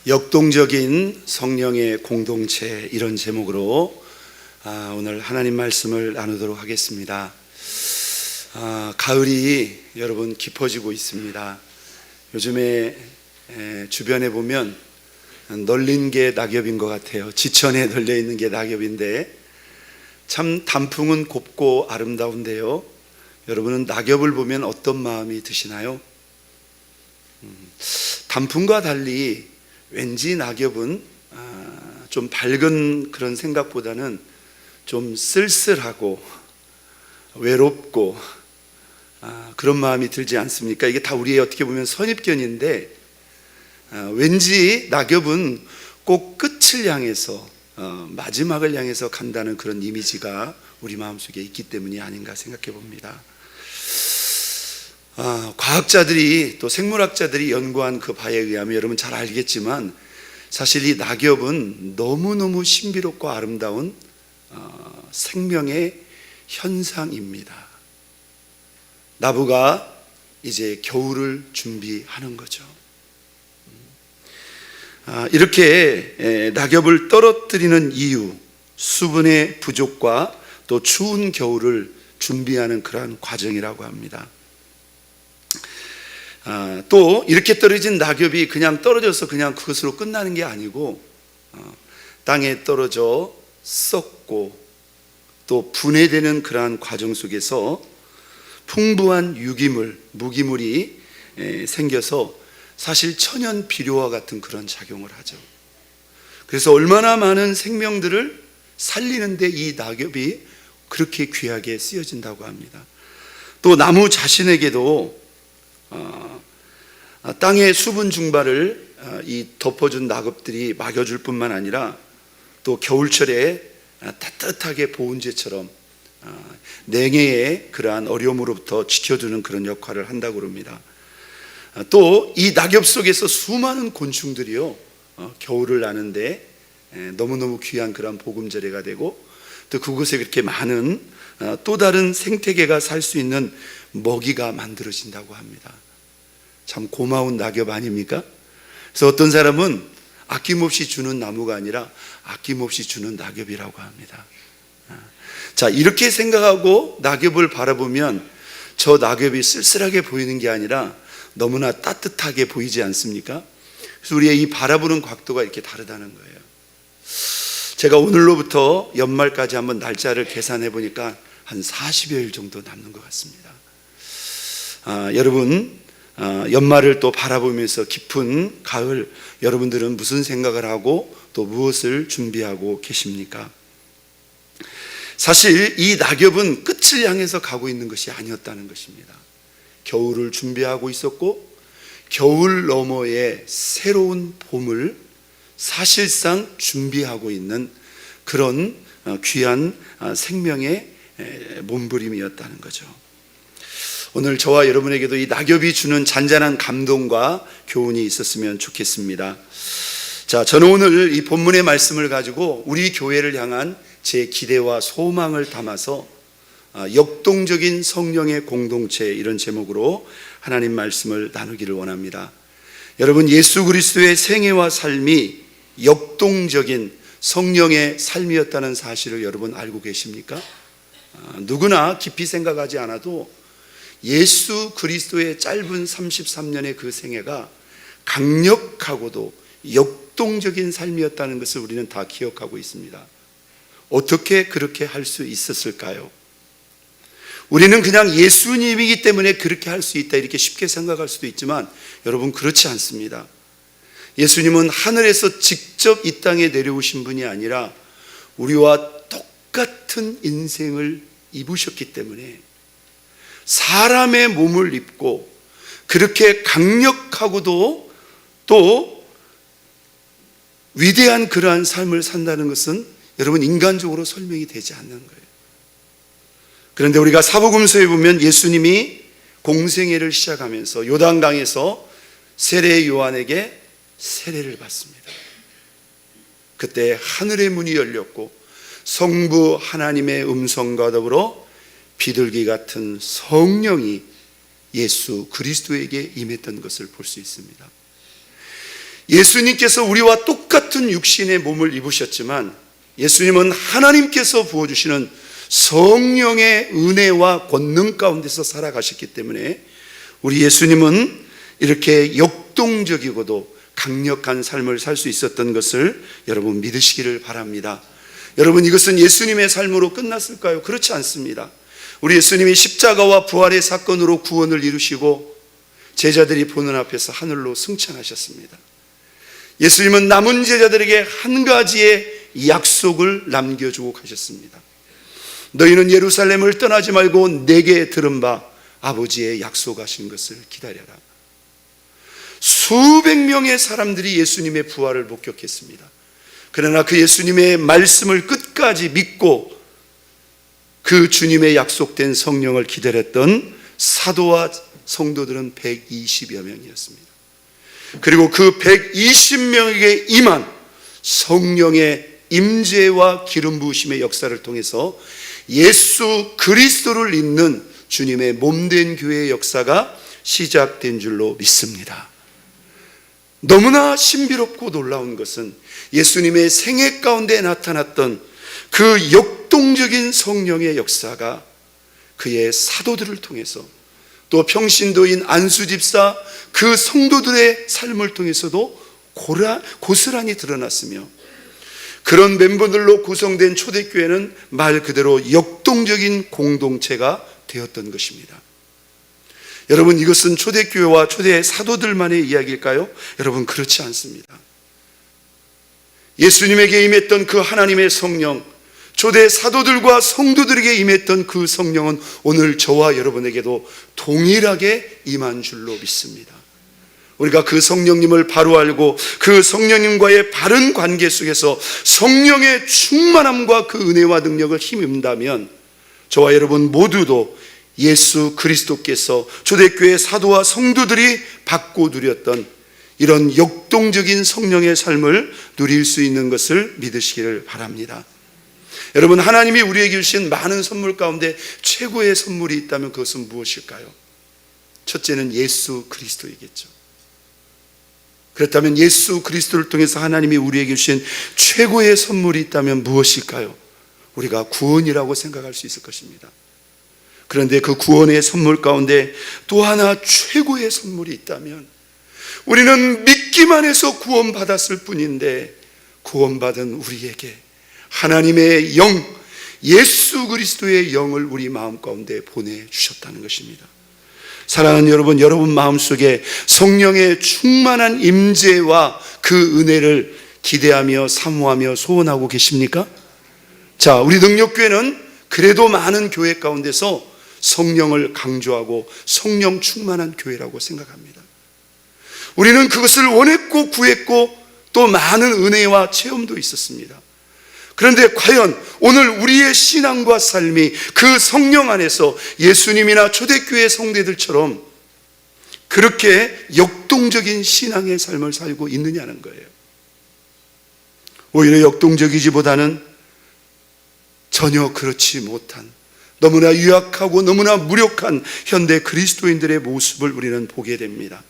역동적인 성령의 공동체, 이런 제목으로 오늘 하나님 말씀을 나누도록 하겠습니다. 가을이 여러분 깊어지고 있습니다. 요즘에 주변에 보면 널린 게 낙엽인 것 같아요. 지천에 널려 있는 게 낙엽인데 참 단풍은 곱고 아름다운데요, 여러분은 낙엽을 보면 어떤 마음이 드시나요? 단풍과 달리 왠지 낙엽은 좀 밝은 그런 생각보다는 좀 쓸쓸하고 외롭고 그런 마음이 들지 않습니까? 이게 다 우리의 어떻게 보면 선입견인데, 왠지 낙엽은 꼭 끝을 향해서 마지막을 향해서 간다는 그런 이미지가 우리 마음속에 있기 때문이 아닌가 생각해 봅니다. 과학자들이 또 생물학자들이 연구한 그 바에 의하면 여러분 잘 알겠지만 사실 이 낙엽은 너무너무 신비롭고 아름다운 생명의 현상입니다. 나무가 이제 겨울을 준비하는 거죠. 이렇게 낙엽을 떨어뜨리는 이유, 수분의 부족과 또 추운 겨울을 준비하는 그러한 과정이라고 합니다. 또 이렇게 떨어진 낙엽이 그냥 떨어져서 그냥 그것으로 끝나는 게 아니고 땅에 떨어져 썩고 또 분해되는 그러한 과정 속에서 풍부한 유기물, 무기물이 생겨서 사실 천연 비료와 같은 그런 작용을 하죠. 그래서 얼마나 많은 생명들을 살리는데 이 낙엽이 그렇게 귀하게 쓰여진다고 합니다. 또 나무 자신에게도 땅의 수분 증발을 이 덮어준 낙엽들이 막여줄 뿐만 아니라 또 겨울철에 따뜻하게 보온재처럼 냉해의 그러한 어려움으로부터 지켜주는 그런 역할을 한다고 합니다. 또 이 낙엽 속에서 수많은 곤충들이요, 겨울을 나는데 너무너무 귀한 그런 보금자리가 되고, 또 그곳에 그렇게 많은 또 다른 생태계가 살 수 있는 먹이가 만들어진다고 합니다. 참 고마운 낙엽 아닙니까? 그래서 어떤 사람은 아낌없이 주는 나무가 아니라 아낌없이 주는 낙엽이라고 합니다. 자, 이렇게 생각하고 낙엽을 바라보면 저 낙엽이 쓸쓸하게 보이는 게 아니라 너무나 따뜻하게 보이지 않습니까? 그래서 우리의 이 바라보는 각도가 이렇게 다르다는 거예요. 제가 오늘로부터 연말까지 한번 날짜를 계산해 보니까 한 40여일 정도 남는 것 같습니다. 여러분, 연말을 또 바라보면서 깊은 가을, 여러분들은 무슨 생각을 하고 또 무엇을 준비하고 계십니까? 사실 이 낙엽은 끝을 향해서 가고 있는 것이 아니었다는 것입니다. 겨울을 준비하고 있었고, 겨울 너머의 새로운 봄을 사실상 준비하고 있는 그런 귀한 생명의 몸부림이었다는 거죠. 오늘 저와 여러분에게도 이 낙엽이 주는 잔잔한 감동과 교훈이 있었으면 좋겠습니다. 자, 저는 오늘 이 본문의 말씀을 가지고 우리 교회를 향한 제 기대와 소망을 담아서 역동적인 성령의 공동체, 이런 제목으로 하나님 말씀을 나누기를 원합니다. 여러분, 예수 그리스도의 생애와 삶이 역동적인 성령의 삶이었다는 사실을 여러분 알고 계십니까? 누구나 깊이 생각하지 않아도 예수 그리스도의 짧은 33년의 그 생애가 강력하고도 역동적인 삶이었다는 것을 우리는 다 기억하고 있습니다. 어떻게 그렇게 할 수 있었을까요? 우리는 그냥 예수님이기 때문에 그렇게 할 수 있다, 이렇게 쉽게 생각할 수도 있지만 여러분, 그렇지 않습니다. 예수님은 하늘에서 직접 이 땅에 내려오신 분이 아니라 우리와 똑같은 인생을 입으셨기 때문에 사람의 몸을 입고 그렇게 강력하고도 또 위대한 그러한 삶을 산다는 것은 여러분, 인간적으로 설명이 되지 않는 거예요. 그런데 우리가 사복음서에 보면 예수님이 공생애를 시작하면서 요단강에서 세례 요한에게 세례를 받습니다. 그때 하늘의 문이 열렸고 성부 하나님의 음성과 더불어 비둘기 같은 성령이 예수 그리스도에게 임했던 것을 볼 수 있습니다. 예수님께서 우리와 똑같은 육신의 몸을 입으셨지만 예수님은 하나님께서 부어주시는 성령의 은혜와 권능 가운데서 살아가셨기 때문에 우리 예수님은 이렇게 역동적이고도 강력한 삶을 살 수 있었던 것을 여러분 믿으시기를 바랍니다. 여러분, 이것은 예수님의 삶으로 끝났을까요? 그렇지 않습니다. 우리 예수님이 십자가와 부활의 사건으로 구원을 이루시고 제자들이 보는 앞에서 하늘로 승천하셨습니다. 예수님은 남은 제자들에게 한 가지의 약속을 남겨주고 가셨습니다. 너희는 예루살렘을 떠나지 말고 내게 들은 바 아버지의 약속하신 것을 기다려라. 수백 명의 사람들이 예수님의 부활을 목격했습니다. 그러나 그 예수님의 말씀을 끝까지 믿고 그 주님의 약속된 성령을 기다렸던 사도와 성도들은 120여 명이었습니다. 그리고 그 120명에게 임한 성령의 임재와 기름 부으심의 역사를 통해서 예수 그리스도를 잇는 주님의 몸된 교회의 역사가 시작된 줄로 믿습니다. 너무나 신비롭고 놀라운 것은 예수님의 생애 가운데 나타났던 그 역동적인 성령의 역사가 그의 사도들을 통해서 또 평신도인 안수집사 그 성도들의 삶을 통해서도 고스란히 드러났으며, 그런 멤버들로 구성된 초대교회는 말 그대로 역동적인 공동체가 되었던 것입니다. 여러분, 이것은 초대교회와 초대 사도들만의 이야기일까요? 여러분, 그렇지 않습니다. 예수님에게 임했던 그 하나님의 성령, 초대 사도들과 성도들에게 임했던 그 성령은 오늘 저와 여러분에게도 동일하게 임한 줄로 믿습니다. 우리가 그 성령님을 바로 알고 그 성령님과의 바른 관계 속에서 성령의 충만함과 그 은혜와 능력을 힘입는다면 저와 여러분 모두도 예수 그리스도께서 초대교회 사도와 성도들이 받고 누렸던 이런 역동적인 성령의 삶을 누릴 수 있는 것을 믿으시기를 바랍니다. 여러분, 하나님이 우리에게 주신 많은 선물 가운데 최고의 선물이 있다면 그것은 무엇일까요? 첫째는 예수 그리스도이겠죠. 그렇다면 예수 그리스도를 통해서 하나님이 우리에게 주신 최고의 선물이 있다면 무엇일까요? 우리가 구원이라고 생각할 수 있을 것입니다. 그런데 그 구원의 선물 가운데 또 하나 최고의 선물이 있다면 우리는 믿기만 해서 구원받았을 뿐인데 구원받은 우리에게 하나님의 영, 예수 그리스도의 영을 우리 마음 가운데 보내주셨다는 것입니다. 사랑하는 여러분, 여러분 마음속에 성령의 충만한 임재와 그 은혜를 기대하며 사모하며 소원하고 계십니까? 자, 우리 능력교회는 그래도 많은 교회 가운데서 성령을 강조하고 성령 충만한 교회라고 생각합니다. 우리는 그것을 원했고 구했고 또 많은 은혜와 체험도 있었습니다. 그런데 과연 오늘 우리의 신앙과 삶이 그 성령 안에서 예수님이나 초대교회 성도들처럼 그렇게 역동적인 신앙의 삶을 살고 있느냐는 거예요. 오히려 역동적이지보다는 전혀 그렇지 못한, 너무나 유약하고 너무나 무력한 현대 그리스도인들의 모습을 우리는 보게 됩니다.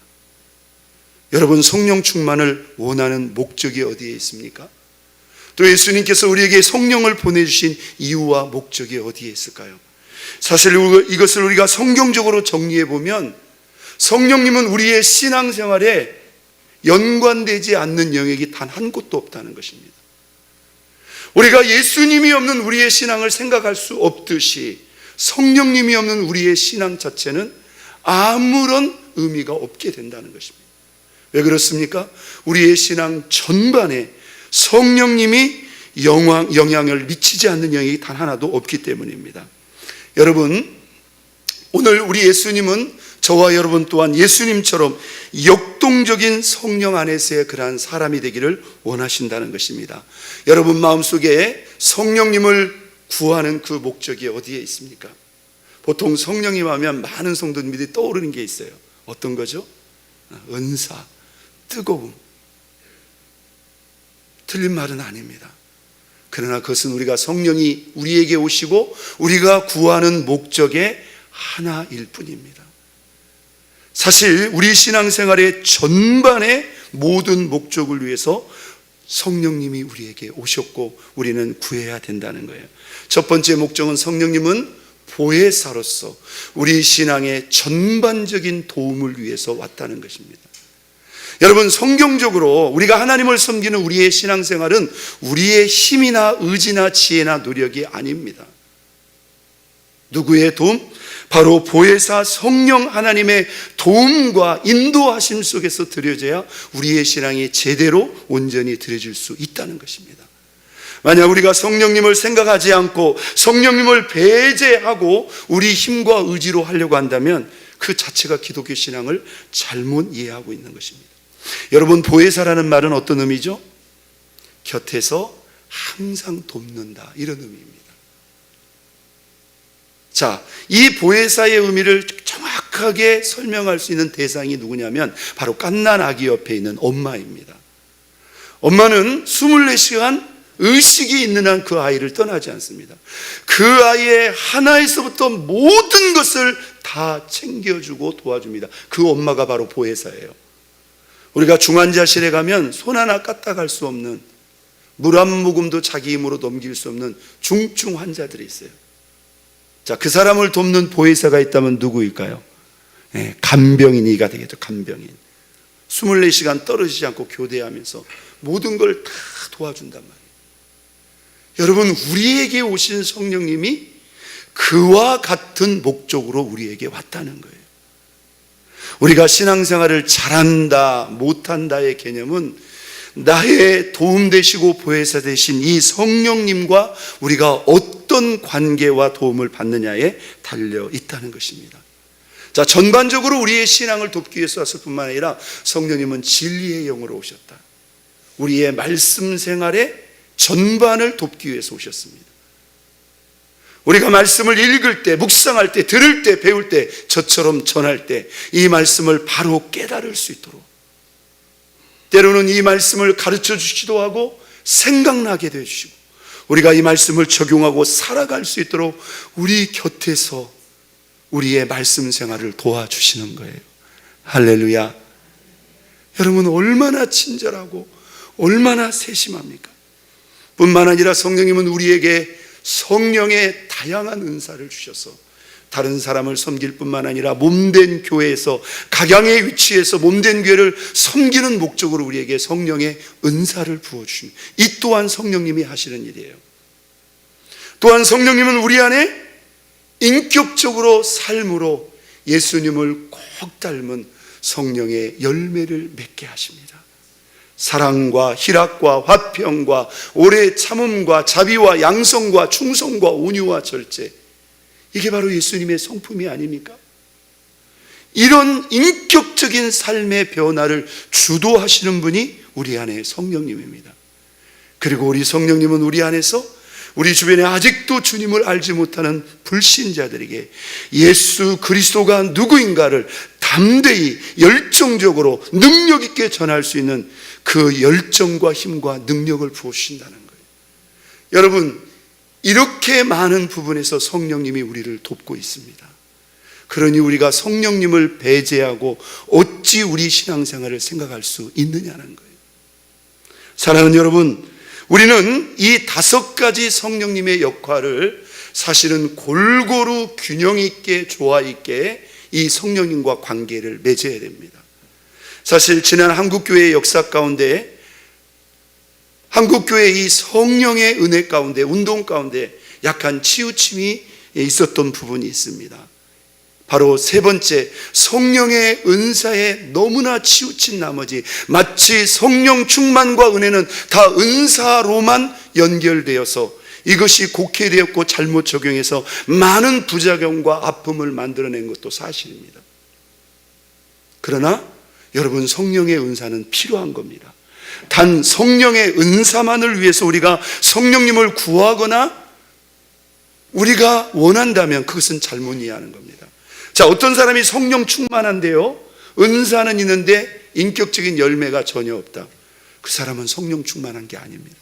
여러분, 성령 충만을 원하는 목적이 어디에 있습니까? 또 예수님께서 우리에게 성령을 보내주신 이유와 목적이 어디에 있을까요? 사실 이것을 우리가 성경적으로 정리해 보면 성령님은 우리의 신앙생활에 연관되지 않는 영역이 단 한 곳도 없다는 것입니다. 우리가 예수님이 없는 우리의 신앙을 생각할 수 없듯이 성령님이 없는 우리의 신앙 자체는 아무런 의미가 없게 된다는 것입니다. 왜 그렇습니까? 우리의 신앙 전반에 성령님이 영향을 미치지 않는 영역이 단 하나도 없기 때문입니다. 여러분, 오늘 우리 예수님은 저와 여러분 또한 예수님처럼 역동적인 성령 안에서의 그러한 사람이 되기를 원하신다는 것입니다. 여러분 마음속에 성령님을 구하는 그 목적이 어디에 있습니까? 보통 성령님 하면 많은 성도님들이 떠오르는 게 있어요. 어떤 거죠? 은사, 뜨거움. 틀린 말은 아닙니다. 그러나 그것은 우리가 성령이 우리에게 오시고 우리가 구하는 목적의 하나일 뿐입니다. 사실 우리 신앙생활의 전반의 모든 목적을 위해서 성령님이 우리에게 오셨고 우리는 구해야 된다는 거예요. 첫 번째 목적은 성령님은 보혜사로서 우리 신앙의 전반적인 도움을 위해서 왔다는 것입니다. 여러분, 성경적으로 우리가 하나님을 섬기는 우리의 신앙생활은 우리의 힘이나 의지나 지혜나 노력이 아닙니다. 누구의 도움? 바로 보혜사 성령 하나님의 도움과 인도하심 속에서 드려져야 우리의 신앙이 제대로 온전히 드려질 수 있다는 것입니다. 만약 우리가 성령님을 생각하지 않고 성령님을 배제하고 우리 힘과 의지로 하려고 한다면 그 자체가 기독교 신앙을 잘못 이해하고 있는 것입니다. 여러분, 보혜사라는 말은 어떤 의미죠? 곁에서 항상 돕는다, 이런 의미입니다. 자, 이 보혜사의 의미를 정확하게 설명할 수 있는 대상이 누구냐면 바로 갓난 아기 옆에 있는 엄마입니다. 엄마는 24시간 의식이 있는 한 그 아이를 떠나지 않습니다. 그 아이의 하나에서부터 모든 것을 다 챙겨주고 도와줍니다. 그 엄마가 바로 보혜사예요. 우리가 중환자실에 가면 손 하나 까딱할 수 없는, 물 한 모금도 자기 힘으로 넘길 수 없는 중증 환자들이 있어요. 자, 그 사람을 돕는 보혜사가 있다면 누구일까요? 간병인이가 되겠죠. 간병인. 24시간 떨어지지 않고 교대하면서 모든 걸 다 도와준단 말이에요. 여러분, 우리에게 오신 성령님이 그와 같은 목적으로 우리에게 왔다는 거예요. 우리가 신앙생활을 잘한다 못한다의 개념은 나의 도움 되시고 보혜사 되신 이 성령님과 우리가 어떤 관계와 도움을 받느냐에 달려 있다는 것입니다. 자, 전반적으로 우리의 신앙을 돕기 위해서 왔을 뿐만 아니라 성령님은 진리의 영으로 오셨다. 우리의 말씀 생활의 전반을 돕기 위해서 오셨습니다. 우리가 말씀을 읽을 때, 묵상할 때, 들을 때, 배울 때, 저처럼 전할 때 이 말씀을 바로 깨달을 수 있도록, 때로는 이 말씀을 가르쳐 주시기도 하고 생각나게 해주시고 우리가 이 말씀을 적용하고 살아갈 수 있도록 우리 곁에서 우리의 말씀 생활을 도와주시는 거예요. 할렐루야. 여러분, 얼마나 친절하고 얼마나 세심합니까? 뿐만 아니라 성령님은 우리에게 성령의 다양한 은사를 주셔서 다른 사람을 섬길 뿐만 아니라 몸된 교회에서, 각양의 위치에서 몸된 교회를 섬기는 목적으로 우리에게 성령의 은사를 부어주십니다. 이 또한 성령님이 하시는 일이에요. 또한 성령님은 우리 안에 인격적으로 삶으로 예수님을 꼭 닮은 성령의 열매를 맺게 하십니다. 사랑과 희락과 화평과 오래 참음과 자비와 양성과 충성과 온유와 절제, 이게 바로 예수님의 성품이 아닙니까? 이런 인격적인 삶의 변화를 주도하시는 분이 우리 안에 성령님입니다. 그리고 우리 성령님은 우리 안에서 우리 주변에 아직도 주님을 알지 못하는 불신자들에게 예수 그리스도가 누구인가를 담대히 열정적으로 능력 있게 전할 수 있는 그 열정과 힘과 능력을 부어주신다는 거예요. 여러분, 이렇게 많은 부분에서 성령님이 우리를 돕고 있습니다. 그러니 우리가 성령님을 배제하고 어찌 우리 신앙생활을 생각할 수 있느냐는 거예요. 사랑하는 여러분, 우리는 이 5가지 성령님의 역할을 사실은 골고루 균형 있게 조화 있게 이 성령님과 관계를 맺어야 됩니다. 사실 지난 한국교회의 역사 가운데, 한국교회의 이 성령의 은혜 가운데, 운동 가운데 약간 치우침이 있었던 부분이 있습니다. 바로 세 번째, 성령의 은사에 너무나 치우친 나머지 마치 성령 충만과 은혜는 다 은사로만 연결되어서 이것이 곡해되었고 잘못 적용해서 많은 부작용과 아픔을 만들어낸 것도 사실입니다. 그러나 여러분, 성령의 은사는 필요한 겁니다. 단 성령의 은사만을 위해서 우리가 성령님을 구하거나 우리가 원한다면 그것은 잘못 이해하는 겁니다. 자, 어떤 사람이 성령 충만한데요, 은사는 있는데 인격적인 열매가 전혀 없다. 그 사람은 성령 충만한 게 아닙니다.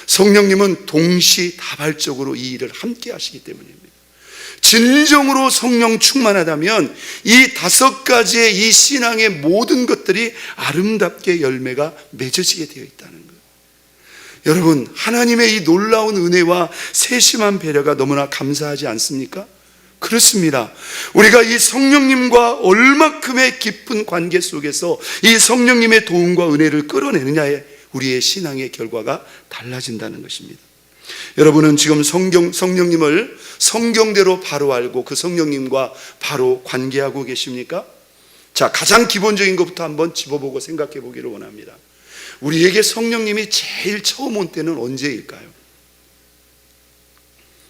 성령님은 동시다발적으로 이 일을 함께 하시기 때문입니다. 진정으로 성령 충만하다면 이 5가지의 이 신앙의 모든 것들이 아름답게 열매가 맺어지게 되어 있다는 거예요. 여러분, 하나님의 이 놀라운 은혜와 세심한 배려가 너무나 감사하지 않습니까? 그렇습니다. 우리가 이 성령님과 얼마큼의 깊은 관계 속에서 이 성령님의 도움과 은혜를 끌어내느냐에 우리의 신앙의 결과가 달라진다는 것입니다. 여러분은 지금 성령님을 성경대로 바로 알고 그 성령님과 바로 관계하고 계십니까? 자, 가장 기본적인 것부터 한번 짚어보고 생각해 보기를 원합니다. 우리에게 성령님이 제일 처음 온 때는 언제일까요?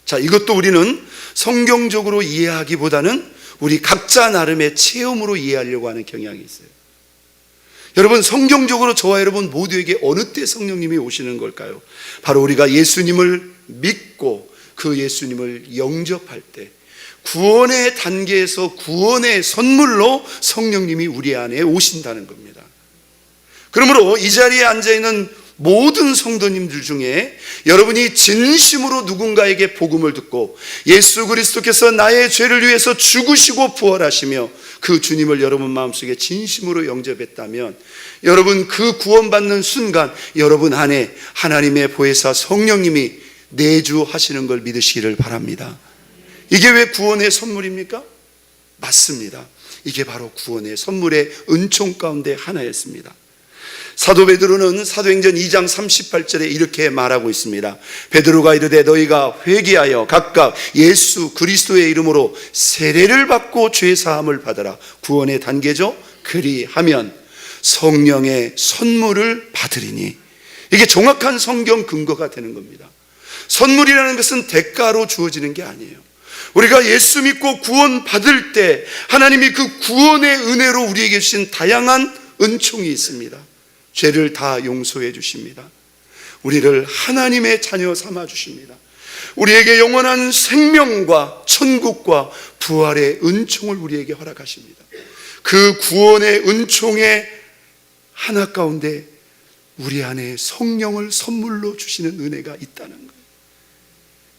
자, 이것도 우리는 성경적으로 이해하기보다는 우리 각자 나름의 체험으로 이해하려고 하는 경향이 있어요. 여러분, 성경적으로 저와 여러분 모두에게 어느 때 성령님이 오시는 걸까요? 바로 우리가 예수님을 믿고 그 예수님을 영접할 때, 구원의 단계에서 구원의 선물로 성령님이 우리 안에 오신다는 겁니다. 그러므로 이 자리에 앉아있는 모든 성도님들 중에 여러분이 진심으로 누군가에게 복음을 듣고 예수 그리스도께서 나의 죄를 위해서 죽으시고 부활하시며 그 주님을 여러분 마음속에 진심으로 영접했다면, 여러분 그 구원받는 순간 여러분 안에 하나님의 보혜사 성령님이 내주하시는 걸 믿으시기를 바랍니다. 이게 왜 구원의 선물입니까? 맞습니다. 이게 바로 구원의 선물의 은총 가운데 하나였습니다. 사도 베드로는 사도행전 2장 38절에 이렇게 말하고 있습니다. 베드로가 이르되 너희가 회개하여 각각 예수 그리스도의 이름으로 세례를 받고 죄 사함을 받으라. 구원의 단계죠. 그리하면 성령의 선물을 받으리니. 이게 정확한 성경 근거가 되는 겁니다. 선물이라는 것은 대가로 주어지는 게 아니에요. 우리가 예수 믿고 구원 받을 때 하나님이 그 구원의 은혜로 우리에게 주신 다양한 은총이 있습니다. 죄를 다 용서해 주십니다. 우리를 하나님의 자녀 삼아 주십니다. 우리에게 영원한 생명과 천국과 부활의 은총을 우리에게 허락하십니다. 그 구원의 은총의 하나 가운데 우리 안에 성령을 선물로 주시는 은혜가 있다는 거예요.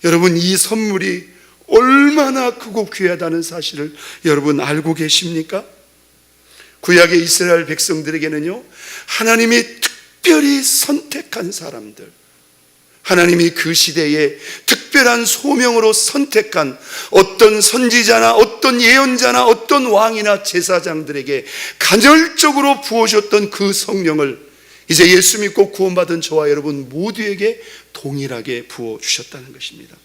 여러분, 이 선물이 얼마나 크고 귀하다는 사실을 여러분 알고 계십니까? 구약의 이스라엘 백성들에게는요, 하나님이 특별히 선택한 사람들, 하나님이 그 시대에 특별한 소명으로 선택한 어떤 선지자나 어떤 예언자나 어떤 왕이나 제사장들에게 간절적으로 부어주셨던 그 성령을 이제 예수 믿고 구원받은 저와 여러분 모두에게 동일하게 부어주셨다는 것입니다.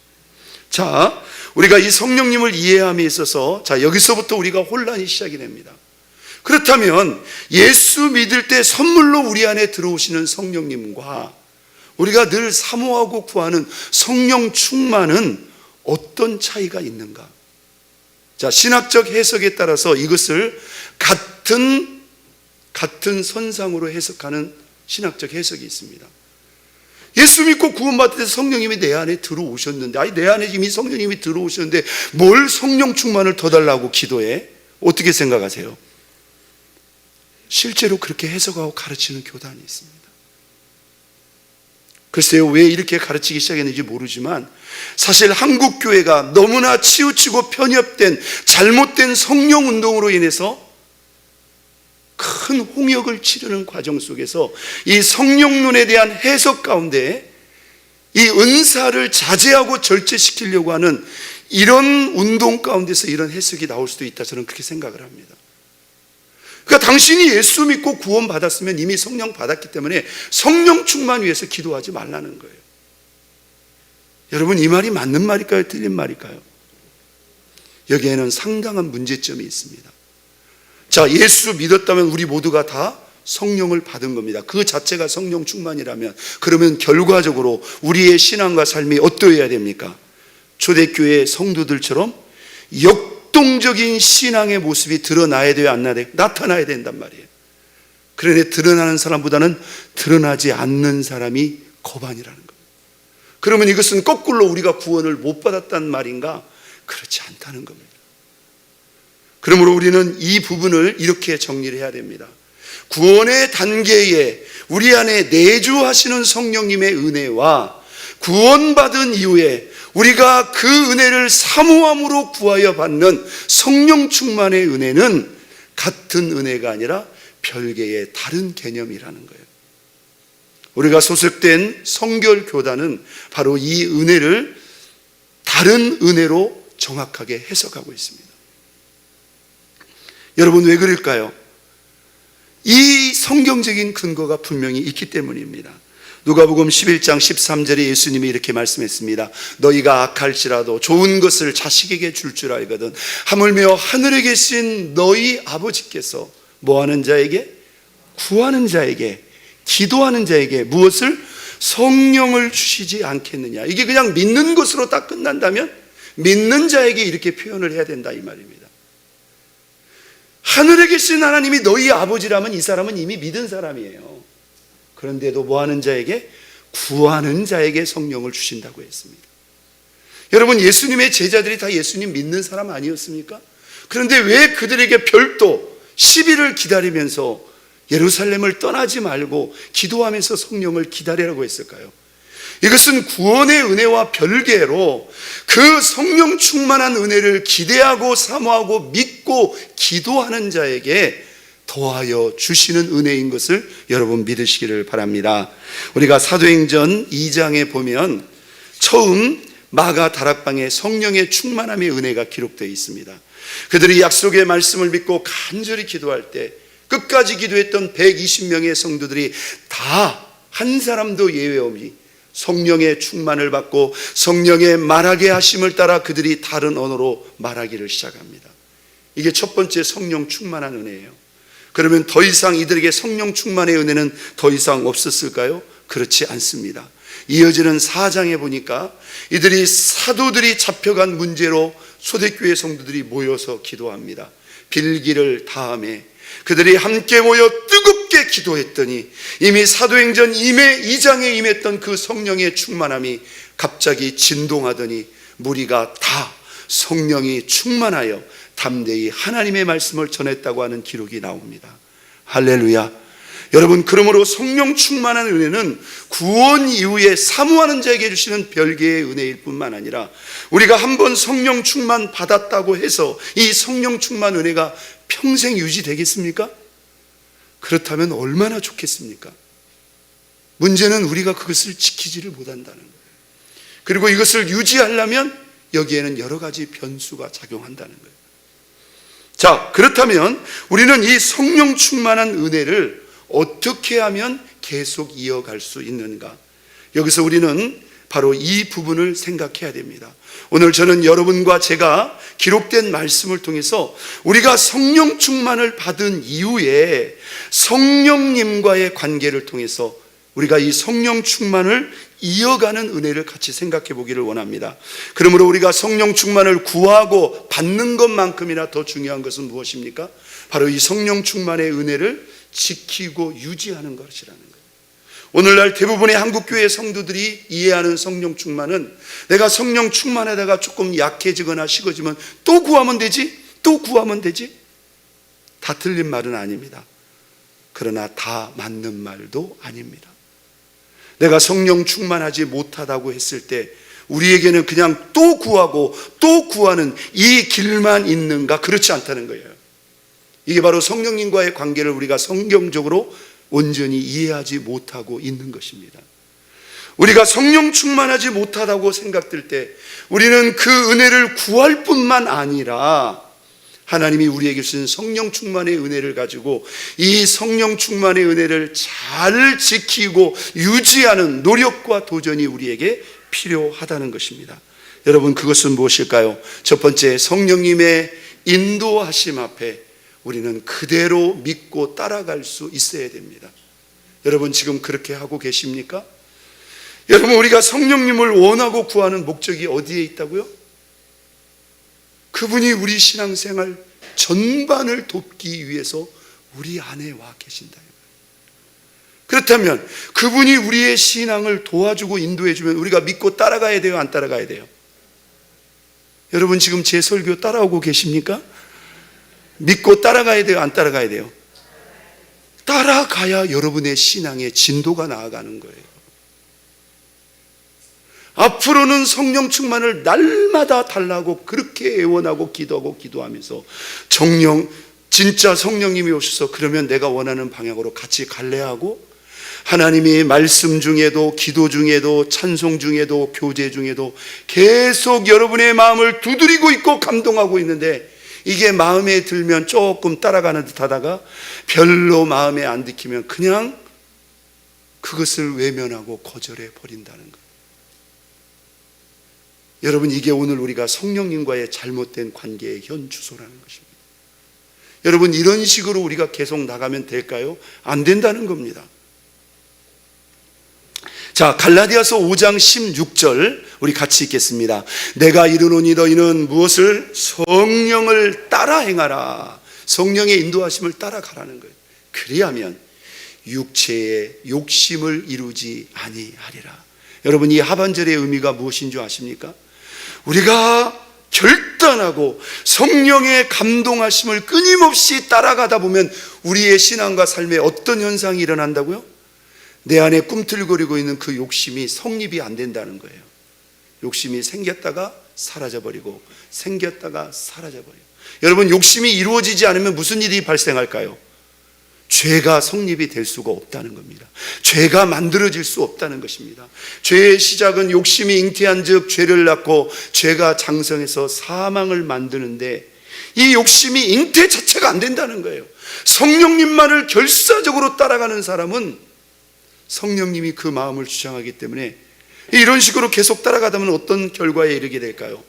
자, 우리가 이 성령님을 이해함에 있어서 자, 여기서부터 우리가 혼란이 시작이 됩니다. 그렇다면 예수 믿을 때 선물로 우리 안에 들어오시는 성령님과 우리가 늘 사모하고 구하는 성령 충만은 어떤 차이가 있는가? 자, 신학적 해석에 따라서 이것을 같은 선상으로 해석하는 신학적 해석이 있습니다. 예수 믿고 구원받을 때 성령님이 내 안에 들어오셨는데, 내 안에 이미 성령님이 들어오셨는데 뭘 성령 충만을 더 달라고 기도해? 어떻게 생각하세요? 실제로 그렇게 해석하고 가르치는 교단이 있습니다. 글쎄요, 왜 이렇게 가르치기 시작했는지 모르지만 사실 한국 교회가 너무나 치우치고 편협된 잘못된 성령 운동으로 인해서 큰 홍역을 치르는 과정 속에서 이 성령론에 대한 해석 가운데 이 은사를 자제하고 절제시키려고 하는 이런 운동 가운데서 이런 해석이 나올 수도 있다, 저는 그렇게 생각을 합니다. 그러니까 당신이 예수 믿고 구원 받았으면 이미 성령 받았기 때문에 성령 충만 위해서 기도하지 말라는 거예요. 여러분, 이 말이 맞는 말일까요? 틀린 말일까요? 여기에는 상당한 문제점이 있습니다. 자, 예수 믿었다면 우리 모두가 다 성령을 받은 겁니다. 그 자체가 성령 충만이라면 그러면 결과적으로 우리의 신앙과 삶이 어떠해야 됩니까? 초대교회 성도들처럼 역동적인 신앙의 모습이 드러나야 돼요, 안 나야 돼요? 나타나야 된단 말이에요. 그런데 드러나는 사람보다는 드러나지 않는 사람이 거반이라는 겁니다. 그러면 이것은 거꾸로 우리가 구원을 못 받았단 말인가? 그렇지 않다는 겁니다. 그러므로 우리는 이 부분을 이렇게 정리를 해야 됩니다. 구원의 단계에 우리 안에 내주하시는 성령님의 은혜와 구원받은 이후에 우리가 그 은혜를 사모함으로 구하여 받는 성령 충만의 은혜는 같은 은혜가 아니라 별개의 다른 개념이라는 거예요. 우리가 소속된 성결교단은 바로 이 은혜를 다른 은혜로 정확하게 해석하고 있습니다. 여러분, 왜 그럴까요? 이 성경적인 근거가 분명히 있기 때문입니다. 누가복음 11장 13절에 예수님이 이렇게 말씀했습니다. 너희가 악할지라도 좋은 것을 자식에게 줄 알거든 하물며 하늘에 계신 너희 아버지께서 뭐하는 자에게? 구하는 자에게, 기도하는 자에게 무엇을? 성령을 주시지 않겠느냐. 이게 그냥 믿는 것으로 딱 끝난다면 믿는 자에게 이렇게 표현을 해야 된다 이 말입니다. 하늘에 계신 하나님이 너희 아버지라면 이 사람은 이미 믿은 사람이에요. 그런데도 뭐하는 자에게? 구하는 자에게 성령을 주신다고 했습니다. 여러분, 예수님의 제자들이 다 예수님 믿는 사람 아니었습니까? 그런데 왜 그들에게 별도 10일을 기다리면서 예루살렘을 떠나지 말고 기도하면서 성령을 기다리라고 했을까요? 이것은 구원의 은혜와 별개로 그 성령 충만한 은혜를 기대하고 사모하고 믿고 기도하는 자에게 더하여 주시는 은혜인 것을 여러분 믿으시기를 바랍니다. 우리가 사도행전 2장에 보면 처음 마가 다락방에 성령의 충만함의 은혜가 기록되어 있습니다. 그들이 약속의 말씀을 믿고 간절히 기도할 때 끝까지 기도했던 120명의 성도들이 다 한 사람도 예외 없이 성령의 충만을 받고 성령의 말하게 하심을 따라 그들이 다른 언어로 말하기를 시작합니다. 이게 첫 번째 성령 충만한 은혜예요. 그러면 더 이상 이들에게 성령 충만의 은혜는 더 이상 없었을까요? 그렇지 않습니다. 이어지는 4장에 보니까 이들이 사도들이 잡혀간 문제로 초대교회 성도들이 모여서 기도합니다. 빌기를 다음에 그들이 함께 모여 뜨겁게 기도했더니 이미 사도행전 2장에 임했던 그 성령의 충만함이 갑자기 진동하더니 무리가 다 성령이 충만하여 담대히 하나님의 말씀을 전했다고 하는 기록이 나옵니다. 할렐루야. 여러분, 그러므로 성령 충만한 은혜는 구원 이후에 사모하는 자에게 주시는 별개의 은혜일 뿐만 아니라 우리가 한번 성령 충만 받았다고 해서 이 성령 충만 은혜가 평생 유지되겠습니까? 그렇다면 얼마나 좋겠습니까? 문제는 우리가 그것을 지키지를 못한다는 거예요. 그리고 이것을 유지하려면 여기에는 여러 가지 변수가 작용한다는 거예요. 자, 그렇다면 우리는 이 성령 충만한 은혜를 어떻게 하면 계속 이어갈 수 있는가? 여기서 우리는 바로 이 부분을 생각해야 됩니다. 오늘 저는 여러분과 제가 기록된 말씀을 통해서 우리가 성령 충만을 받은 이후에 성령님과의 관계를 통해서 우리가 이 성령 충만을 이어가는 은혜를 같이 생각해 보기를 원합니다. 그러므로 우리가 성령 충만을 구하고 받는 것만큼이나 더 중요한 것은 무엇입니까? 바로 이 성령 충만의 은혜를 지키고 유지하는 것이라는 거예요. 오늘날 대부분의 한국교회 성도들이 이해하는 성령 충만은 내가 성령 충만하다가 조금 약해지거나 식어지면 또 구하면 되지? 또 구하면 되지? 다 틀린 말은 아닙니다. 그러나 다 맞는 말도 아닙니다. 내가 성령 충만하지 못하다고 했을 때 우리에게는 그냥 또 구하고 또 구하는 이 길만 있는가? 그렇지 않다는 거예요. 이게 바로 성령님과의 관계를 우리가 성경적으로 온전히 이해하지 못하고 있는 것입니다. 우리가 성령 충만하지 못하다고 생각될 때 우리는 그 은혜를 구할 뿐만 아니라 하나님이 우리에게 주신 성령 충만의 은혜를 가지고 이 성령 충만의 은혜를 잘 지키고 유지하는 노력과 도전이 우리에게 필요하다는 것입니다. 여러분, 그것은 무엇일까요? 첫 번째, 성령님의 인도하심 앞에 우리는 그대로 믿고 따라갈 수 있어야 됩니다. 여러분, 지금 그렇게 하고 계십니까? 여러분, 우리가 성령님을 원하고 구하는 목적이 어디에 있다고요? 그분이 우리 신앙생활 전반을 돕기 위해서 우리 안에 와 계신다. 그렇다면 그분이 우리의 신앙을 도와주고 인도해주면 우리가 믿고 따라가야 돼요? 안 따라가야 돼요? 여러분, 지금 제 설교 따라오고 계십니까? 믿고 따라가야 돼요? 안 따라가야 돼요? 따라가야 여러분의 신앙의 진도가 나아가는 거예요. 앞으로는 성령 충만을 날마다 달라고 그렇게 애원하고 기도하면서 진짜 성령님이 오셔서 그러면 내가 원하는 방향으로 같이 갈래 하고, 하나님이 말씀 중에도 기도 중에도 찬송 중에도 교제 중에도 계속 여러분의 마음을 두드리고 있고 감동하고 있는데, 이게 마음에 들면 조금 따라가는 듯 하다가 별로 마음에 안 들키면 그냥 그것을 외면하고 거절해 버린다는 거예요. 여러분, 이게 오늘 우리가 성령님과의 잘못된 관계의 현 주소라는 것입니다. 여러분, 이런 식으로 우리가 계속 나가면 될까요? 안 된다는 겁니다. 자, 갈라디아서 5장 16절 우리 같이 읽겠습니다. 내가 이르노니 너희는 무엇을? 성령을 따라 행하라. 성령의 인도하심을 따라가라는 거예요. 그리하면 육체의 욕심을 이루지 아니하리라. 여러분, 이 하반절의 의미가 무엇인 줄 아십니까? 우리가 결단하고 성령의 감동하심을 끊임없이 따라가다 보면 우리의 신앙과 삶에 어떤 현상이 일어난다고요? 내 안에 꿈틀거리고 있는 그 욕심이 성립이 안 된다는 거예요. 욕심이 생겼다가 사라져버리고 생겼다가 사라져버려요. 여러분, 욕심이 이루어지지 않으면 무슨 일이 발생할까요? 죄가 성립이 될 수가 없다는 겁니다. 죄가 만들어질 수 없다는 것입니다. 죄의 시작은 욕심이 잉태한 즉 죄를 낳고 죄가 장성해서 사망을 만드는데, 이 욕심이 잉태 자체가 안 된다는 거예요. 성령님만을 결사적으로 따라가는 사람은 성령님이 그 마음을 주장하기 때문에 이런 식으로 계속 따라가다 보면 어떤 결과에 이르게 될까요?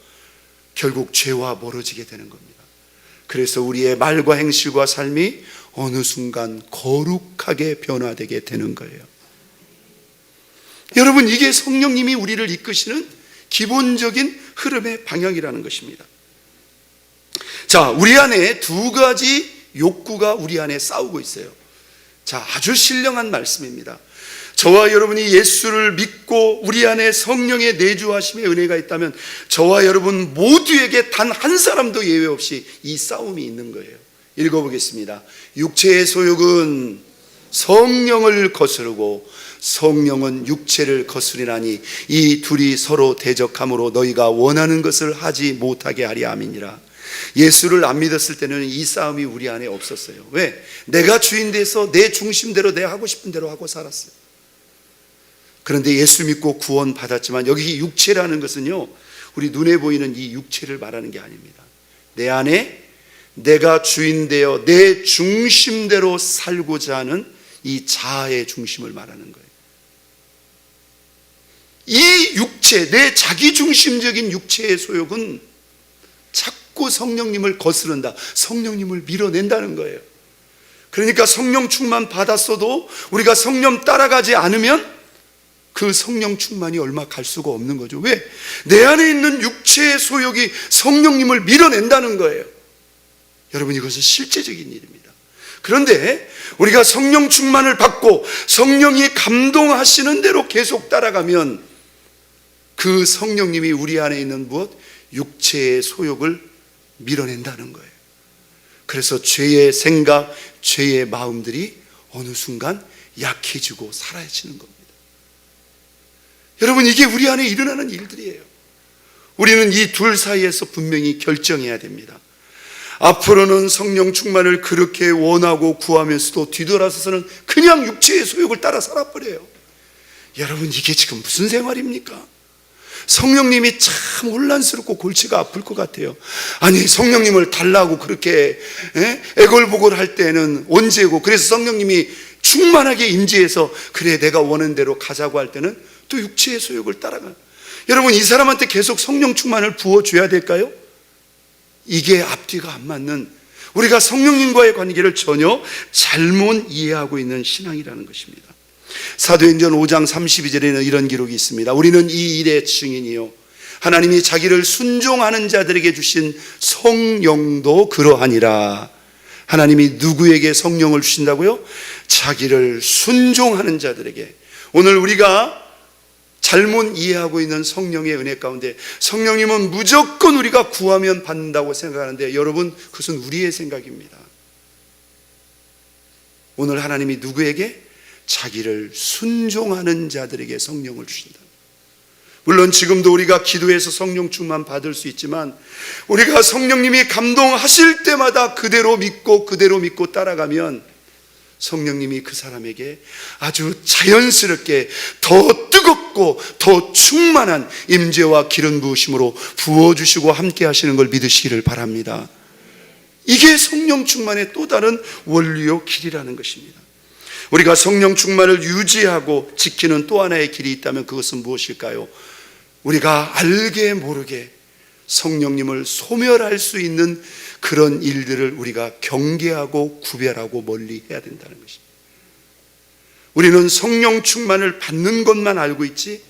결국 죄와 멀어지게 되는 겁니다. 그래서 우리의 말과 행실과 삶이 어느 순간 거룩하게 변화되게 되는 거예요. 여러분, 이게 성령님이 우리를 이끄시는 기본적인 흐름의 방향이라는 것입니다. 자, 우리 안에 두 가지 욕구가 우리 안에 싸우고 있어요. 자, 아주 신령한 말씀입니다. 저와 여러분이 예수를 믿고 우리 안에 성령의 내주하심의 은혜가 있다면 저와 여러분 모두에게 단 한 사람도 예외 없이 이 싸움이 있는 거예요. 읽어보겠습니다. 육체의 소욕은 성령을 거스르고 성령은 육체를 거스리나니 이 둘이 서로 대적함으로 너희가 원하는 것을 하지 못하게 하리 함이니라. 예수를 안 믿었을 때는 이 싸움이 우리 안에 없었어요. 왜? 내가 주인 돼서 내 중심대로 내가 하고 싶은 대로 하고 살았어요. 그런데 예수 믿고 구원 받았지만 여기 육체라는 것은요, 우리 눈에 보이는 이 육체를 말하는 게 아닙니다. 내 안에 내가 주인 되어 내 중심대로 살고자 하는 이 자아의 중심을 말하는 거예요. 이 육체, 내 자기중심적인 육체의 소욕은 자꾸 성령님을 거스른다, 성령님을 밀어낸다는 거예요. 그러니까 성령 충만 받았어도 우리가 성령 따라가지 않으면 그 성령 충만이 얼마 갈 수가 없는 거죠. 왜? 내 안에 있는 육체의 소욕이 성령님을 밀어낸다는 거예요. 여러분, 이것은 실제적인 일입니다. 그런데 우리가 성령 충만을 받고 성령이 감동하시는 대로 계속 따라가면 그 성령님이 우리 안에 있는 무엇? 육체의 소욕을 밀어낸다는 거예요. 그래서 죄의 생각, 죄의 마음들이 어느 순간 약해지고 사라지는 겁니다. 여러분, 이게 우리 안에 일어나는 일들이에요. 우리는 이 둘 사이에서 분명히 결정해야 됩니다. 앞으로는 성령 충만을 그렇게 원하고 구하면서도 뒤돌아서서는 그냥 육체의 소욕을 따라 살아버려요. 여러분, 이게 지금 무슨 생활입니까? 성령님이 참 혼란스럽고 골치가 아플 것 같아요. 아니, 성령님을 달라고 그렇게 애걸복걸 할 때는 언제고, 그래서 성령님이 충만하게 임재해서 그래 내가 원하는 대로 가자고 할 때는 또 육체의 소욕을 따라가요. 여러분, 이 사람한테 계속 성령 충만을 부어줘야 될까요? 이게 앞뒤가 안 맞는, 우리가 성령님과의 관계를 전혀 잘못 이해하고 있는 신앙이라는 것입니다. 사도행전 5장 32절에는 이런 기록이 있습니다. 우리는 이 일의 증인이요, 하나님이 자기를 순종하는 자들에게 주신 성령도 그러하니라. 하나님이 누구에게 성령을 주신다고요? 자기를 순종하는 자들에게. 오늘 우리가 잘못 이해하고 있는 성령의 은혜 가운데 성령님은 무조건 우리가 구하면 받는다고 생각하는데, 여러분, 그것은 우리의 생각입니다. 오늘 하나님이 누구에게? 자기를 순종하는 자들에게 성령을 주신다. 물론 지금도 우리가 기도해서 성령 충만 받을 수 있지만, 우리가 성령님이 감동하실 때마다 그대로 믿고 따라가면 성령님이 그 사람에게 아주 자연스럽게 더 뜨겁고 더 충만한 임재와 기름 부으심으로 부어주시고 함께 하시는 걸 믿으시기를 바랍니다. 이게 성령 충만의 또 다른 원리요 길이라는 것입니다. 우리가 성령 충만을 유지하고 지키는 또 하나의 길이 있다면 그것은 무엇일까요? 우리가 알게 모르게 성령님을 소멸할 수 있는 그런 일들을 우리가 경계하고 구별하고 멀리 해야 된다는 것입니다. 우리는 성령 충만을 받는 것만 알고 있지,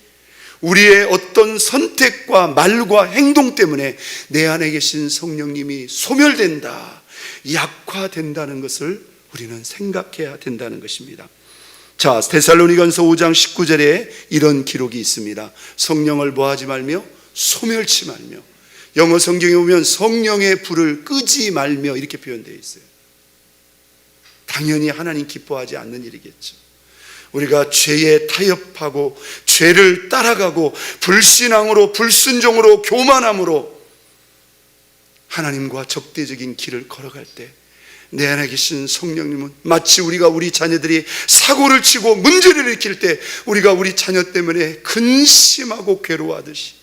우리의 어떤 선택과 말과 행동 때문에 내 안에 계신 성령님이 소멸된다, 약화된다는 것을 우리는 생각해야 된다는 것입니다. 자, 데살로니가전서 5장 19절에 이런 기록이 있습니다. 성령을 뭐하지 말며? 소멸치 말며. 영어 성경에 보면 성령의 불을 끄지 말며 이렇게 표현되어 있어요. 당연히 하나님 기뻐하지 않는 일이겠죠. 우리가 죄에 타협하고 죄를 따라가고 불신앙으로, 불순종으로, 교만함으로 하나님과 적대적인 길을 걸어갈 때 내 안에 계신 성령님은 마치 우리 자녀들이 사고를 치고 문제를 일으킬 때 우리가 우리 자녀 때문에 근심하고 괴로워하듯이,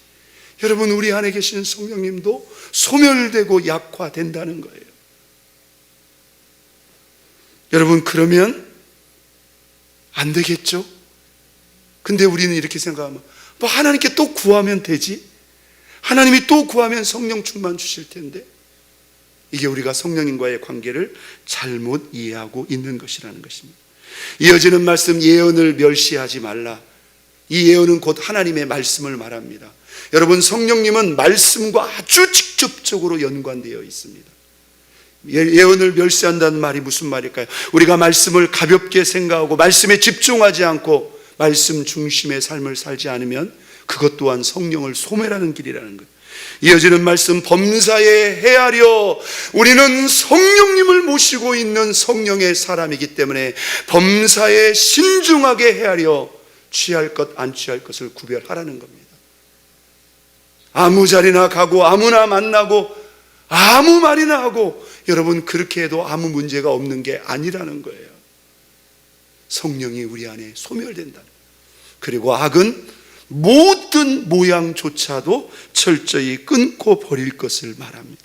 여러분, 우리 안에 계신 성령님도 소멸되고 약화된다는 거예요. 여러분, 그러면 안 되겠죠? 근데 우리는 이렇게 생각하면, 뭐 하나님께 또 구하면 되지? 하나님이 또 구하면 성령 충만 주실 텐데. 이게 우리가 성령님과의 관계를 잘못 이해하고 있는 것이라는 것입니다. 이어지는 말씀, 예언을 멸시하지 말라. 이 예언은 곧 하나님의 말씀을 말합니다. 여러분, 성령님은 말씀과 아주 직접적으로 연관되어 있습니다. 예언을 멸시한다는 말이 무슨 말일까요? 우리가 말씀을 가볍게 생각하고 말씀에 집중하지 않고 말씀 중심의 삶을 살지 않으면 그것 또한 성령을 소멸하는 길이라는 것. 이어지는 말씀, 범사에 헤아려. 우리는 성령님을 모시고 있는 성령의 사람이기 때문에 범사에 신중하게 헤아려 취할 것 안 취할 것을 구별하라는 겁니다. 아무 자리나 가고 아무나 만나고 아무 말이나 하고, 여러분, 그렇게 해도 아무 문제가 없는 게 아니라는 거예요. 성령이 우리 안에 소멸된다. 그리고 악은 모든 모양조차도 철저히 끊고 버릴 것을 말합니다.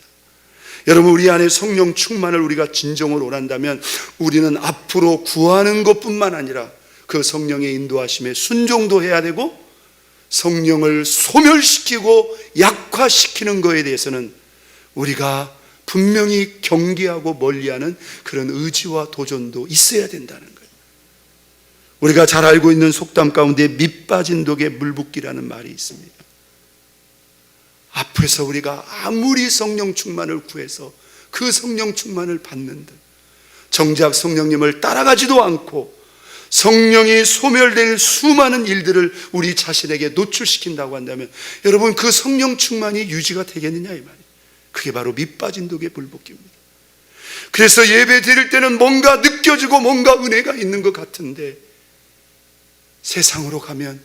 여러분, 우리 안에 성령 충만을 우리가 진정으로 원한다면 우리는 앞으로 구하는 것뿐만 아니라 그 성령의 인도하심에 순종도 해야 되고, 성령을 소멸시키고 약화시키는 것에 대해서는 우리가 분명히 경계하고 멀리하는 그런 의지와 도전도 있어야 된다는 거예요. 우리가 잘 알고 있는 속담 가운데 밑 빠진 독에 물 붓기라는 말이 있습니다. 앞에서 우리가 아무리 성령 충만을 구해서 그 성령 충만을 받는데 정작 성령님을 따라가지도 않고 성령이 소멸될 수많은 일들을 우리 자신에게 노출시킨다고 한다면, 여러분, 그 성령 충만이 유지가 되겠느냐 이 말이에요. 그게 바로 밑 빠진 독에 물 붓기입니다. 그래서 예배 드릴 때는 뭔가 느껴지고 뭔가 은혜가 있는 것 같은데 세상으로 가면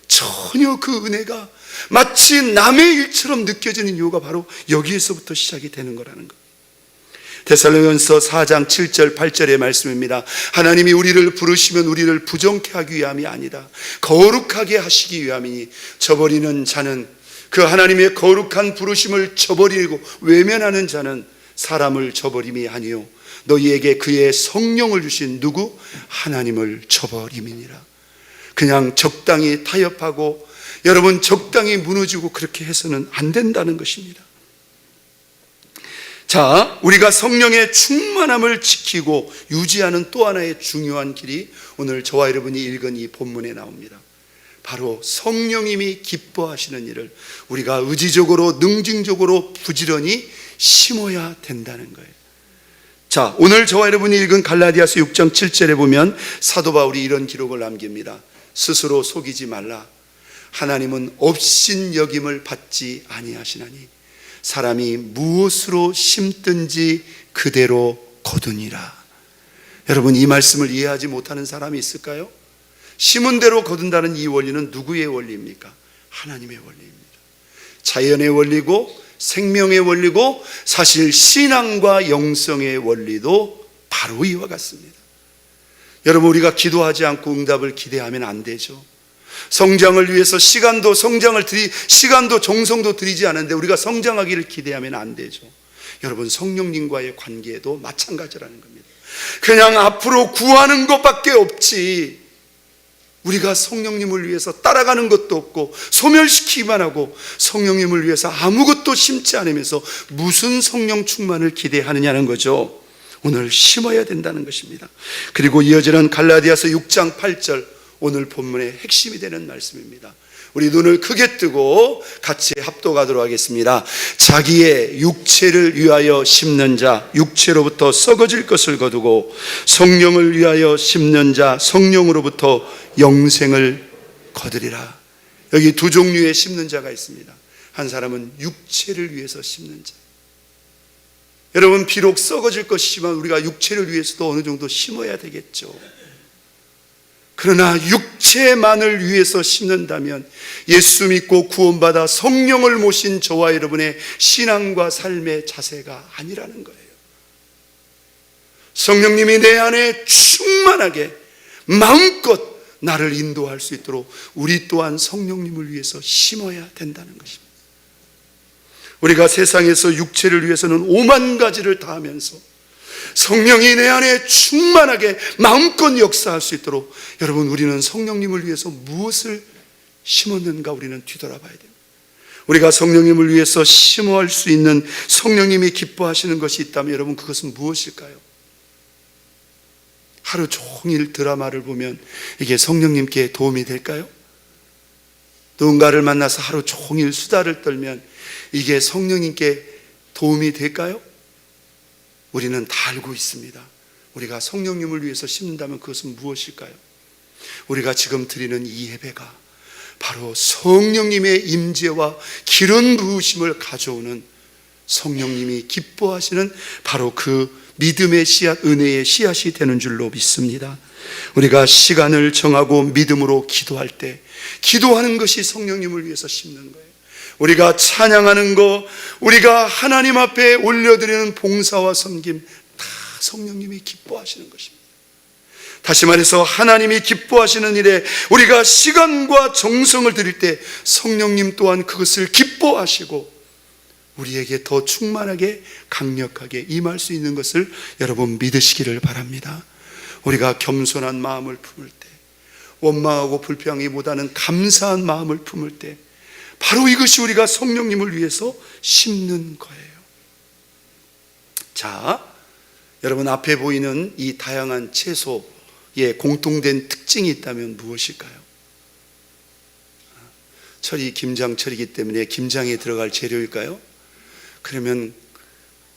전혀 그 은혜가 마치 남의 일처럼 느껴지는 이유가 바로 여기에서부터 시작이 되는 거라는 것. 데살로니가전서 4장 7절 8절의 말씀입니다. 하나님이 우리를 부르시면 우리를 부정케 하기 위함이 아니다, 거룩하게 하시기 위함이니 저버리는 자는, 그 하나님의 거룩한 부르심을 저버리고 외면하는 자는 사람을 저버림이 아니요 너희에게 그의 성령을 주신 누구? 하나님을 저버림이니라. 그냥 적당히 타협하고, 여러분, 적당히 무너지고 그렇게 해서는 안 된다는 것입니다. 자, 우리가 성령의 충만함을 지키고 유지하는 또 하나의 중요한 길이 오늘 저와 여러분이 읽은 이 본문에 나옵니다. 바로 성령님이 기뻐하시는 일을 우리가 의지적으로, 능징적으로, 부지런히 심어야 된다는 거예요. 자, 오늘 저와 여러분이 읽은 갈라디아서 6장 7절에 보면 사도 바울이 이런 기록을 남깁니다. 스스로 속이지 말라. 하나님은 업신여김을 받지 아니하시나니 사람이 무엇으로 심든지 그대로 거두니라. 여러분, 이 말씀을 이해하지 못하는 사람이 있을까요? 심은 대로 거둔다는 이 원리는 누구의 원리입니까? 하나님의 원리입니다. 자연의 원리고 생명의 원리고 사실 신앙과 영성의 원리도 바로 이와 같습니다. 여러분, 우리가 기도하지 않고 응답을 기대하면 안 되죠. 성장을 위해서 시간도 정성도 들이지 않는데 우리가 성장하기를 기대하면 안 되죠. 여러분, 성령님과의 관계도 마찬가지라는 겁니다. 그냥 앞으로 구하는 것밖에 없지, 우리가 성령님을 위해서 따라가는 것도 없고 소멸시키기만 하고 성령님을 위해서 아무것도 심지 않으면서 무슨 성령 충만을 기대하느냐는 거죠. 오늘 심어야 된다는 것입니다. 그리고 이어지는 갈라디아서 6장 8절, 오늘 본문의 핵심이 되는 말씀입니다. 우리 눈을 크게 뜨고 같이 합독하도록 하겠습니다. 자기의 육체를 위하여 심는 자 육체로부터 썩어질 것을 거두고 성령을 위하여 심는 자 성령으로부터 영생을 거두리라. 여기 두 종류의 심는 자가 있습니다. 한 사람은 육체를 위해서 심는 자. 여러분, 비록 썩어질 것이지만 우리가 육체를 위해서도 어느 정도 심어야 되겠죠. 그러나 육체만을 위해서 심는다면 예수 믿고 구원받아 성령을 모신 저와 여러분의 신앙과 삶의 자세가 아니라는 거예요. 성령님이 내 안에 충만하게 마음껏 나를 인도할 수 있도록 우리 또한 성령님을 위해서 심어야 된다는 것입니다. 우리가 세상에서 육체를 위해서는 오만 가지를 다 하면서 성령이 내 안에 충만하게 마음껏 역사할 수 있도록, 여러분, 우리는 성령님을 위해서 무엇을 심었는가 우리는 뒤돌아봐야 됩니다. 우리가 성령님을 위해서 심어할 수 있는, 성령님이 기뻐하시는 것이 있다면 여러분, 그것은 무엇일까요? 하루 종일 드라마를 보면 이게 성령님께 도움이 될까요? 누군가를 만나서 하루 종일 수다를 떨면 이게 성령님께 도움이 될까요? 우리는 다 알고 있습니다. 우리가 성령님을 위해서 심는다면 그것은 무엇일까요? 우리가 지금 드리는 이 예배가 바로 성령님의 임재와 기름 부으심을 가져오는, 성령님이 기뻐하시는 바로 그 믿음의 씨앗, 은혜의 씨앗이 되는 줄로 믿습니다. 우리가 시간을 정하고 믿음으로 기도할 때, 기도하는 것이 성령님을 위해서 심는 거예요. 우리가 찬양하는 거, 우리가 하나님 앞에 올려드리는 봉사와 섬김, 다 성령님이 기뻐하시는 것입니다. 다시 말해서 하나님이 기뻐하시는 일에 우리가 시간과 정성을 드릴 때 성령님 또한 그것을 기뻐하시고 우리에게 더 충만하게 강력하게 임할 수 있는 것을 여러분 믿으시기를 바랍니다. 우리가 겸손한 마음을 품을 때, 원망하고 불평하기보다는 감사한 마음을 품을 때, 바로 이것이 우리가 성령님을 위해서 심는 거예요. 자, 여러분, 앞에 보이는 이 다양한 채소의 공통된 특징이 있다면 무엇일까요? 철이 김장철이기 때문에 김장에 들어갈 재료일까요? 그러면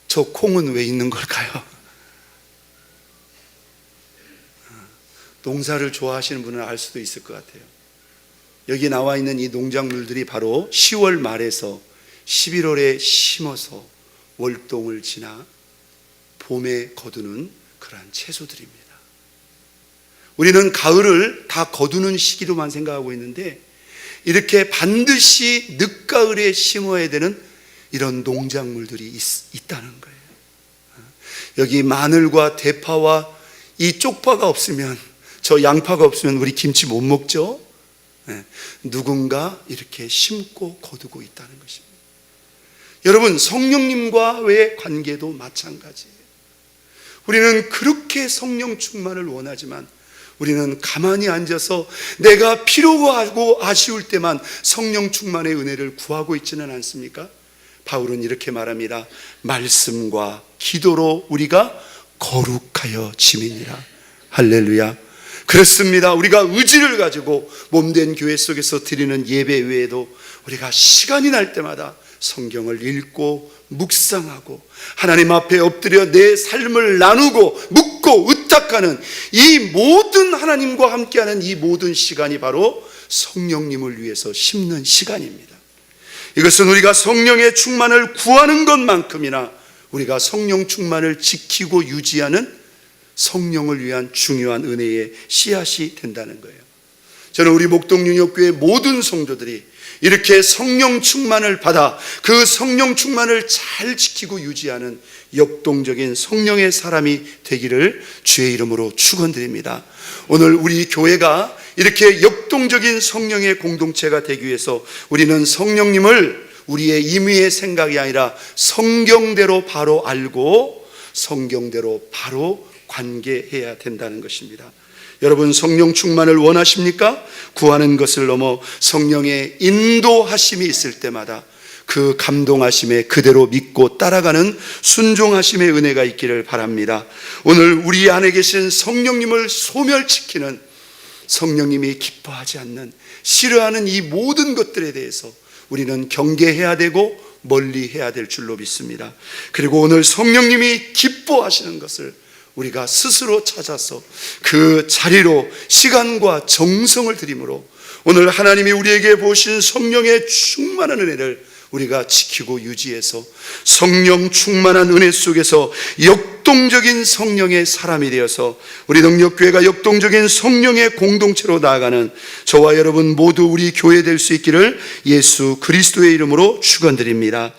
저 콩은 왜 있는 걸까요? 농사를 좋아하시는 분은 알 수도 있을 것 같아요. 여기 나와 있는 이 농작물들이 바로 10월 말에서 11월에 심어서 월동을 지나 봄에 거두는 그러한 채소들입니다. 우리는 가을을 다 거두는 시기로만 생각하고 있는데 이렇게 반드시 늦가을에 심어야 되는 이런 농작물들이 있다는 거예요. 여기 마늘과 대파와 이 쪽파가 없으면, 저 양파가 없으면 우리 김치 못 먹죠? 누군가 이렇게 심고 거두고 있다는 것입니다. 여러분, 성령님과의 관계도 마찬가지예요. 우리는 그렇게 성령 충만을 원하지만 우리는 가만히 앉아서 내가 필요하고 아쉬울 때만 성령 충만의 은혜를 구하고 있지는 않습니까? 바울은 이렇게 말합니다. 말씀과 기도로 우리가 거룩하여 지미니라. 할렐루야. 그렇습니다. 우리가 의지를 가지고 몸된 교회 속에서 드리는 예배 외에도 우리가 시간이 날 때마다 성경을 읽고 묵상하고 하나님 앞에 엎드려 내 삶을 나누고 묻고 의탁하는 이 모든, 하나님과 함께하는 이 모든 시간이 바로 성령님을 위해서 심는 시간입니다. 이것은 우리가 성령의 충만을 구하는 것만큼이나 우리가 성령 충만을 지키고 유지하는 성령을 위한 중요한 은혜의 씨앗이 된다는 거예요. 저는 우리 목동융협교회 모든 성도들이 이렇게 성령 충만을 받아 그 성령 충만을 잘 지키고 유지하는 역동적인 성령의 사람이 되기를 주의 이름으로 축원드립니다. 오늘 우리 교회가 이렇게 역동적인 성령의 공동체가 되기 위해서 우리는 성령님을 우리의 임의의 생각이 아니라 성경대로 바로 알고 성경대로 바로 관계해야 된다는 것입니다. 여러분, 성령 충만을 원하십니까? 구하는 것을 넘어 성령의 인도하심이 있을 때마다 그 감동하심에 그대로 믿고 따라가는 순종하심의 은혜가 있기를 바랍니다. 오늘 우리 안에 계신 성령님을 소멸시키는, 성령님이 기뻐하지 않는, 싫어하는 이 모든 것들에 대해서 우리는 경계해야 되고 멀리해야 될 줄로 믿습니다. 그리고 오늘 성령님이 기뻐하시는 것을 우리가 스스로 찾아서 그 자리로 시간과 정성을 들임으로 오늘 하나님이 우리에게 보신 성령의 충만한 은혜를 우리가 지키고 유지해서 성령 충만한 은혜 속에서 역동적인 성령의 사람이 되어서 우리 능력교회가 역동적인 성령의 공동체로 나아가는 저와 여러분 모두 우리 교회 될 수 있기를 예수 그리스도의 이름으로 축원드립니다.